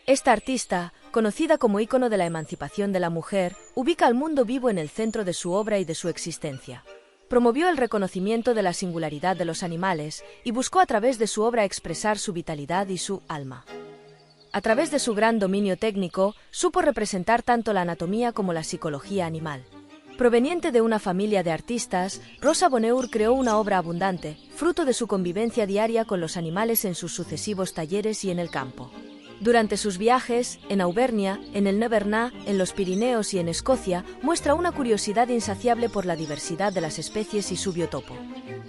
Esta artista, conocida como ícono de la emancipación de la mujer, ubica al mundo vivo en el centro de su obra y de su existencia. Promovió el reconocimiento de la singularidad de los animales y buscó a través de su obra expresar su vitalidad y su alma. A través de su gran dominio técnico, supo representar tanto la anatomía como la psicología animal. Proveniente de una familia de artistas, Rosa Bonheur creó una obra abundante, fruto de su convivencia diaria con los animales en sus sucesivos talleres y en el campo. Durante sus viajes, en Auvernia, en el Nivernais, en los Pirineos y en Escocia, muestra una curiosidad insaciable por la diversidad de las especies y su biotopo.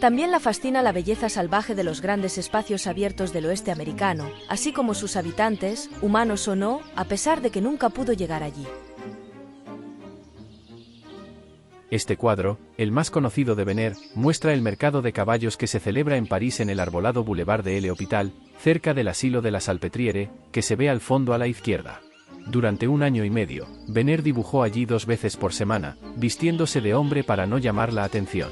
También la fascina la belleza salvaje de los grandes espacios abiertos del oeste americano, así como sus habitantes, humanos o no, a pesar de que nunca pudo llegar allí. Este cuadro, el más conocido de Venner, muestra el mercado de caballos que se celebra en París en el arbolado Boulevard de l'Hôpital, cerca del asilo de la Salpêtrière, que se ve al fondo a la izquierda. Durante 1 año y medio, Venner dibujó allí 2 veces por semana, vistiéndose de hombre para no llamar la atención.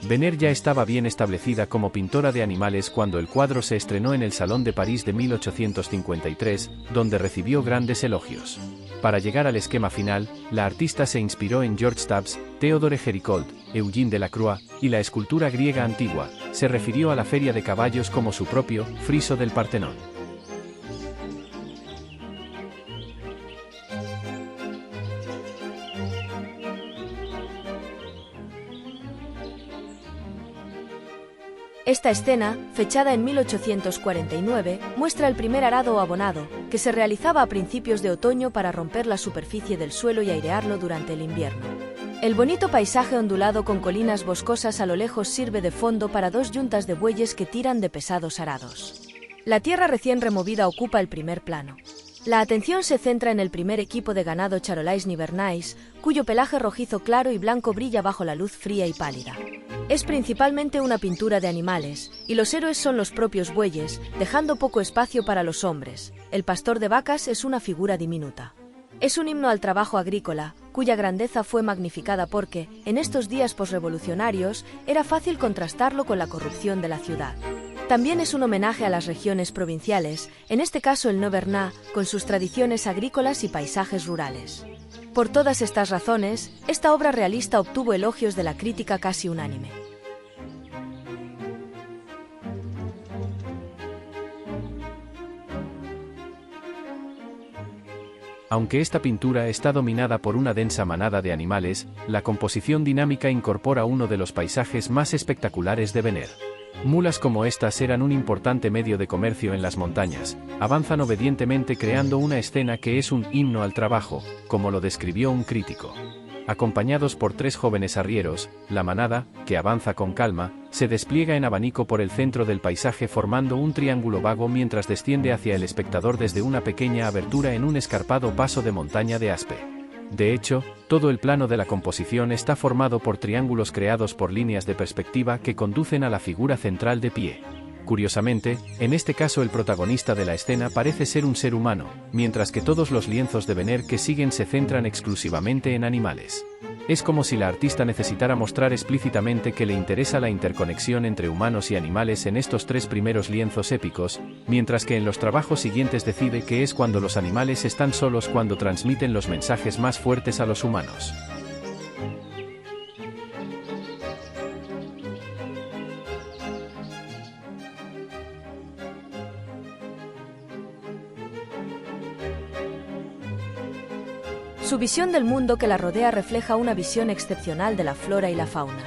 Venner ya estaba bien establecida como pintora de animales cuando el cuadro se estrenó en el Salón de París de 1853, donde recibió grandes elogios. Para llegar al esquema final, la artista se inspiró en George Stubbs, Théodore Géricault, Eugène Delacroix, y la escultura griega antigua. Se refirió a la feria de caballos como su propio friso del Partenón. Esta escena, fechada en 1849, muestra el primer arado o abonado, que se realizaba a principios de otoño para romper la superficie del suelo y airearlo durante el invierno. El bonito paisaje ondulado con colinas boscosas a lo lejos sirve de fondo para 2 yuntas de bueyes que tiran de pesados arados. La tierra recién removida ocupa el primer plano. La atención se centra en el primer equipo de ganado Charolais Nivernais, cuyo pelaje rojizo claro y blanco brilla bajo la luz fría y pálida. Es principalmente una pintura de animales, y los héroes son los propios bueyes, dejando poco espacio para los hombres. El pastor de vacas es una figura diminuta. Es un himno al trabajo agrícola, cuya grandeza fue magnificada porque, en estos días posrevolucionarios, era fácil contrastarlo con la corrupción de la ciudad. También es un homenaje a las regiones provinciales, en este caso el Nivernais, con sus tradiciones agrícolas y paisajes rurales. Por todas estas razones, esta obra realista obtuvo elogios de la crítica casi unánime. Aunque esta pintura está dominada por una densa manada de animales, la composición dinámica incorpora uno de los paisajes más espectaculares de Venner. Mulas como estas eran un importante medio de comercio en las montañas, avanzan obedientemente creando una escena que es un himno al trabajo, como lo describió un crítico. Acompañados por 3 jóvenes arrieros, la manada, que avanza con calma, se despliega en abanico por el centro del paisaje formando un triángulo vago mientras desciende hacia el espectador desde una pequeña abertura en un escarpado paso de montaña de Aspe. De hecho, todo el plano de la composición está formado por triángulos creados por líneas de perspectiva que conducen a la figura central de pie. Curiosamente, en este caso el protagonista de la escena parece ser un ser humano, mientras que todos los lienzos de Venner que siguen se centran exclusivamente en animales. Es como si la artista necesitara mostrar explícitamente que le interesa la interconexión entre humanos y animales en estos 3 primeros lienzos épicos, mientras que en los trabajos siguientes decide que es cuando los animales están solos cuando transmiten los mensajes más fuertes a los humanos. Su visión del mundo que la rodea refleja una visión excepcional de la flora y la fauna.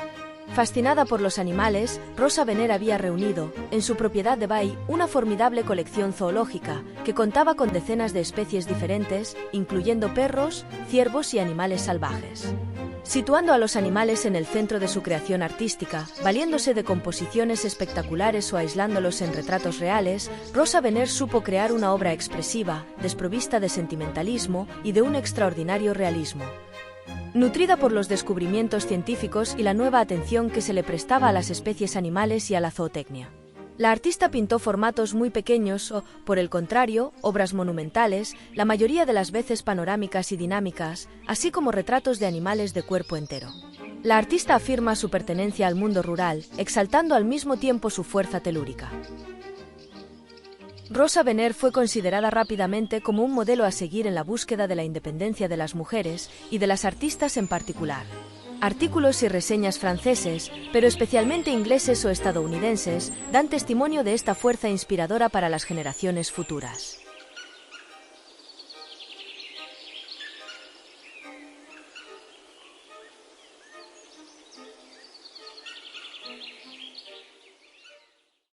Fascinada por los animales, Rosa Venner había reunido, en su propiedad de Bay, una formidable colección zoológica, que contaba con decenas de especies diferentes, incluyendo perros, ciervos y animales salvajes. Situando a los animales en el centro de su creación artística, valiéndose de composiciones espectaculares o aislándolos en retratos reales, Rosa Venner supo crear una obra expresiva, desprovista de sentimentalismo y de un extraordinario realismo. Nutrida por los descubrimientos científicos y la nueva atención que se le prestaba a las especies animales y a la zootecnia. La artista pintó formatos muy pequeños o, por el contrario, obras monumentales, la mayoría de las veces panorámicas y dinámicas, así como retratos de animales de cuerpo entero. La artista afirma su pertenencia al mundo rural, exaltando al mismo tiempo su fuerza telúrica. Rosa Venner fue considerada rápidamente como un modelo a seguir en la búsqueda de la independencia de las mujeres y de las artistas en particular. Artículos y reseñas franceses, pero especialmente ingleses o estadounidenses, dan testimonio de esta fuerza inspiradora para las generaciones futuras.